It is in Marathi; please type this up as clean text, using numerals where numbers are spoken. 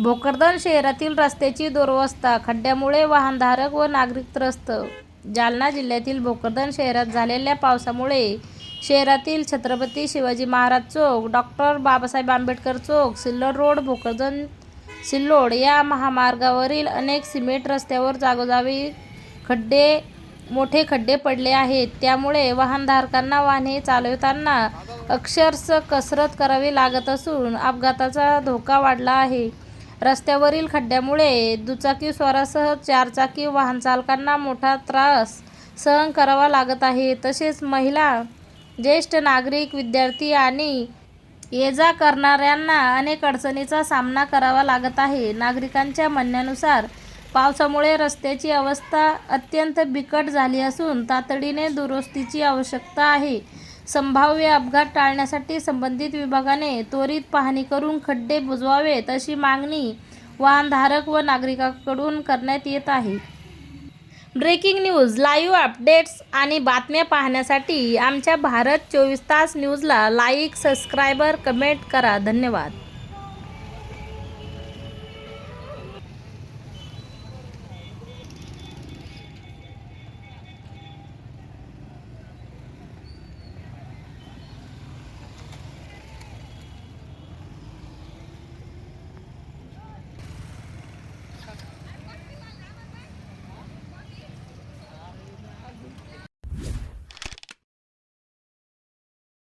भोकरदन शहरातील रस्त्याची दुरवस्था, खड्ड्यामुळे वाहनधारक व नागरिक त्रस्त. जालना जिल्ह्यातील भोकरदन शहरात झालेल्या पावसामुळे शहरातील छत्रपती शिवाजी महाराज चौक, डॉ. बाबासाहेब आंबेडकर चौक, सिल्लोड रोड, भोकरदन सिल्लोड या महामार्गावरील अनेक सिमेंट रस्त्यावर जागोजागी मोठे खड्डे पडले आहेत. त्यामुळे वाहनधारकांना वाहने चालवताना अक्षरशः कसरत करावी लागत असून अपघाताचा धोका वाढला आहे. रस्त्यावरील खड्ड्यामुळे दुचाकीस्वारासह चारचाकी वाहनचालकांना मोठा त्रास सहन करावा लागत आहे. तसेच महिला, ज्येष्ठ नागरिक, विद्यार्थी आणि ये-जा करणाऱ्यांना अनेक अडचणींचा सामना करावा लागत आहे. नागरिकांच्या म्हणण्यानुसार पावसामुळे रस्त्याची अवस्था अत्यंत बिकट झाली असून तातडीने दुरुस्तीची आवश्यकता आहे. संभाव्य अपघात टाळण्यासाठी संबंधित विभागाने त्वरित पाहणी करून खड्डे बुजवावेत, अशी मागणी वाहनधारक व नागरिकांकडून करण्यात येत आहे. ब्रेकिंग न्यूज, लाईव्ह अपडेट्स आणि बातम्या पाहण्यासाठी आमच्या भारत 24 तास न्यूजला लाईक, सबस्क्राईब, कमेंट करा. धन्यवाद.